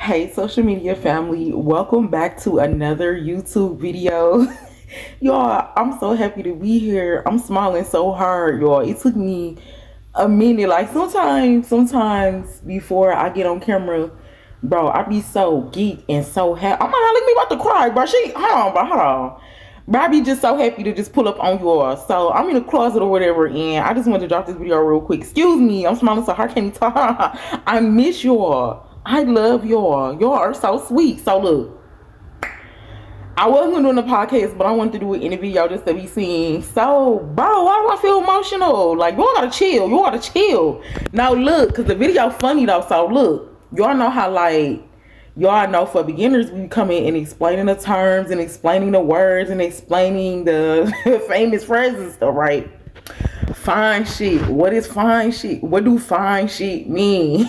Hey, social media family, welcome back to another YouTube video. Y'all, I'm so happy to be here. I'm smiling so hard, y'all. It took me a minute. Like sometimes before I get on camera, bro, I be so geek and so happy. Oh my god, look at me about to cry, bro. Hold on. But I be just so happy to just pull up on y'all. So I'm in the closet or whatever, and I just wanted to drop this video real quick. Excuse me, I'm smiling so hard I can't even talk. I miss y'all. I love y'all. Y'all are so sweet. So look, I wasn't doing the podcast, but I wanted to do it in a video just to be seen. So, bro, why do I feel emotional? Like, y'all gotta chill. Y'all gotta chill. Now, look, because the video funny, though. So, look, y'all know how, like, y'all know for beginners, we come in and explaining the terms and explaining the words and explaining the famous phrases and stuff, right? Fine shit. What is fine shit? What do fine shit mean?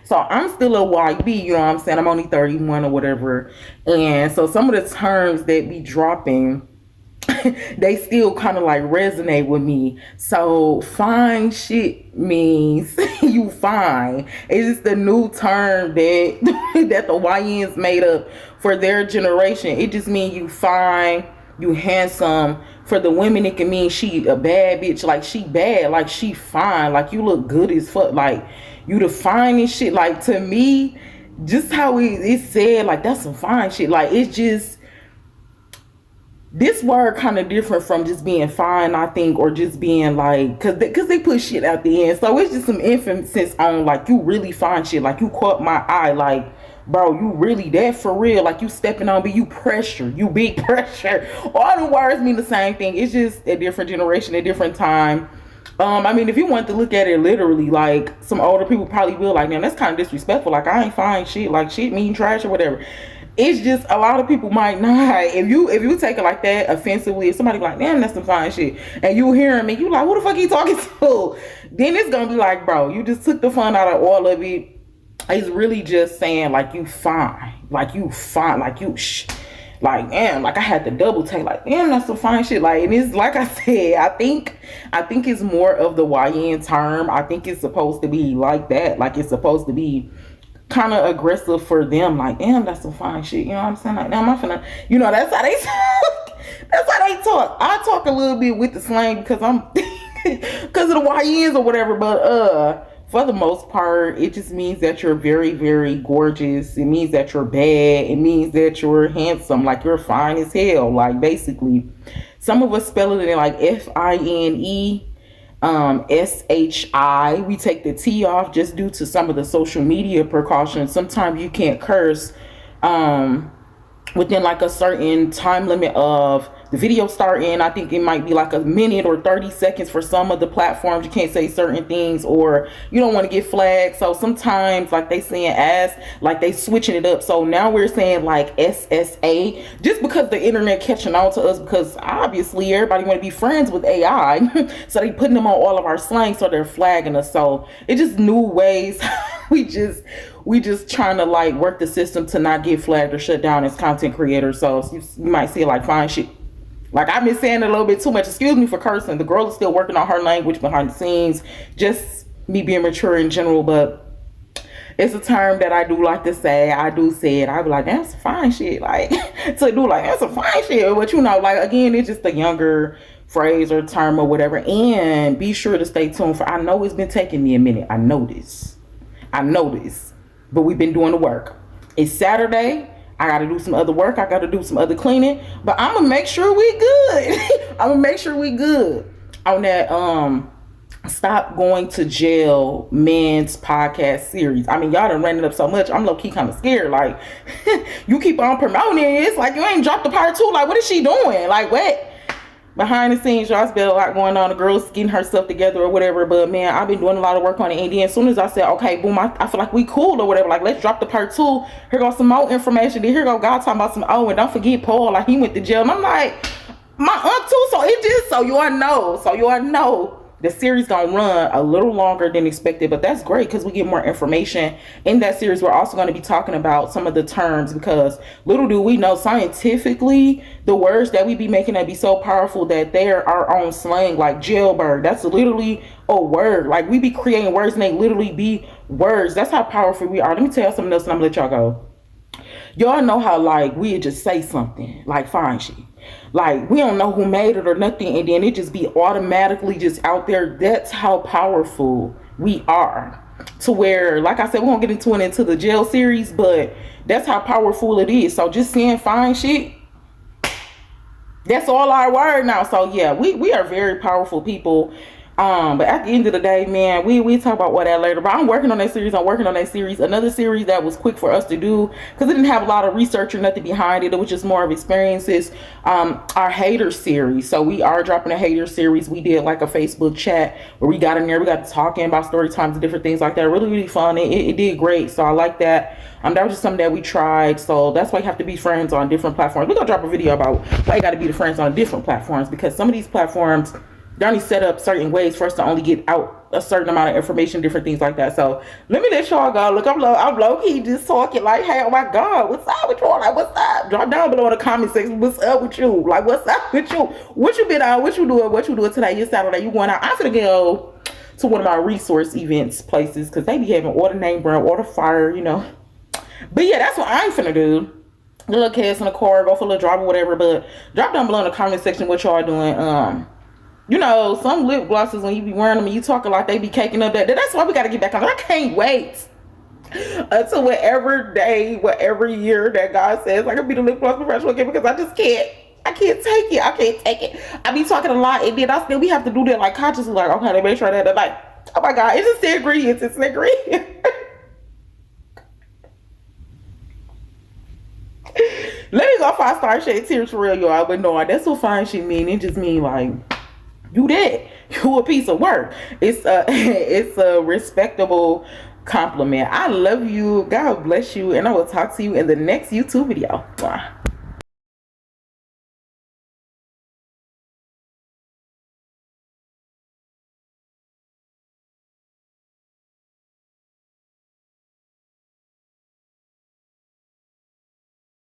So I'm still a YB, you know what I'm saying? I'm only 31 or whatever. And so some of the terms that be dropping, they still kind of like resonate with me. So fine shit means you fine. It's just the new term that that the YNs made up for their generation. It just means you fine, you handsome. For the women, it can mean she a bad bitch, like she bad, like she fine, like you look good as fuck, like you the finest shit. Like to me, just how it's said, like that's some fine shit. Like it's just, this word kind of different from just being fine, I think, or just being like, cause they put shit at the end. So it's just some emphasis on like you really fine shit, like you caught my eye, like bro, you really that for real, like you stepping on me, you pressure, you big pressure. All the words mean the same thing. It's just a different generation, a different time. I mean, if you want to look at it literally, like some older people probably will like, man, that's kind of disrespectful. Like I ain't fine shit, like shit mean trash or whatever. It's just a lot of people might not. If you take it like that offensively, if somebody like, damn, that's some fine shit, and you hear him and you like, who the fuck he talking to? Then it's gonna be like, bro, you just took the fun out of all of it. It's really just saying like you fine, like you fine, like you like damn, like I had to double take, like damn, that's some fine shit. Like, and it's like I said, I think it's more of the YN term. I think it's supposed to be like that, like it's supposed to be kind of aggressive for them, like damn, that's some fine shit, you know what I'm saying? Like damn, I'm finna, you know, that's how they talk. That's how they talk. I talk a little bit with the slang because I'm because of the YNs or whatever, but for the most part, it just means that you're very, very gorgeous. It means that you're bad. It means that you're handsome, like you're fine as hell. Like basically, some of us spell it in like FINE, SHI. We take the T off just due to some of the social media precautions. Sometimes you can't curse within like a certain time limit of the video starting. I think it might be like a minute or 30 seconds for some of the platforms. You can't say certain things or you don't want to get flagged. So sometimes like they saying ass, like they switching it up. So now we're saying like SSA just because the internet catching on to us, because obviously everybody want to be friends with AI. So they putting them on all of our slang, so they're flagging us. So it's just new ways. we just trying to like work the system to not get flagged or shut down as content creators. So you might see it like fine shit. Like I've been saying it a little bit too much. Excuse me for cursing. The girl is still working on her language behind the scenes. Just me being mature in general, but it's a term that I do like to say. I do say it. I be like, that's fine shit. Like to do like that's a fine shit. But you know, like again, it's just a younger phrase or term or whatever. And be sure to stay tuned for. I know it's been taking me a minute. I know this, but we've been doing the work. It's Saturday. I got to do some other work. I got to do some other cleaning, but I'm going to make sure we good. I'm going to make sure we good on that Stop Going to Jail men's podcast series. I mean, y'all done ran it up so much. I'm low-key kind of scared. Like, you keep on promoting it. It's like you ain't dropped the part 2. Like, what is she doing? Like, what? Behind the scenes, y'all's been a lot going on. The girl's getting herself together or whatever. But man, I've been doing a lot of work on it. And then as soon as I said, okay, boom, I feel like we cool or whatever. Like, let's drop the part 2. Here goes some more information. Then here go God talking about some, oh, and don't forget Paul, like he went to jail. And I'm like, my aunt too. So it just, so you all know. The series gonna run a little longer than expected, but that's great because we get more information in that series. We're also going to be talking about some of the terms, because little do we know, scientifically, the words that we be making that be so powerful that they're our own slang. Like jailbird, that's literally a word. Like we be creating words and they literally be words. That's how powerful we are. Let me tell you something else and I'm gonna let y'all go. Y'all know how like we just say something like fine shit. Like we don't know who made it or nothing, and then it just be automatically just out there. That's how powerful we are. To where, like I said, we won't get into the jail series, but that's how powerful it is. So just saying fine shit, that's all our word now. So yeah, we are very powerful people. But at the end of the day, man, we talk about what that later. But I'm working on that series. Another series that was quick for us to do because it didn't have a lot of research or nothing behind it. It was just more of experiences. Our hater series. So we are dropping a hater series. We did like a Facebook chat where we got in there. We got talking about story times and different things like that. Really, really fun. It did great. So I like that. That was just something that we tried. So that's why you have to be friends on different platforms. We're gonna drop a video about why you got to be the friends on different platforms, because some of these platforms, they're only set up certain ways for us to only get out a certain amount of information, different things like that. So let me let y'all go. Look, I'm low key just talking like, hey, oh my God, what's up with you? Like, what's up? Drop down below in the comment section. What's up with you? Like, what's up with you? What you been on? What you doing? What you doing today? Your Saturday? You going out? I'm gonna go to one of my resource events places because they be having order name brand, order fire, you know. But yeah, that's what I'm finna do. A little cast in the car, go for a little drive or whatever. But drop down below in the comment section what y'all doing. You know, some lip glosses, when you be wearing them and you talking like they be caking up that. That's why we got to get back on. I can't wait until whatever day, whatever year that God says I can be the lip gloss professional again, because I just can't. I can't take it. I can't take it. I be talking a lot, and then we have to do that like consciously, like, okay, they make sure that like, oh my God, it's just the ingredients. It's the ingredients. Let me go 5-star shade tears for real, y'all. But no, that's what fine shit mean. It just mean like, you that. You a piece of work. It's a respectable compliment. I love you. God bless you. And I will talk to you in the next YouTube video. Bye.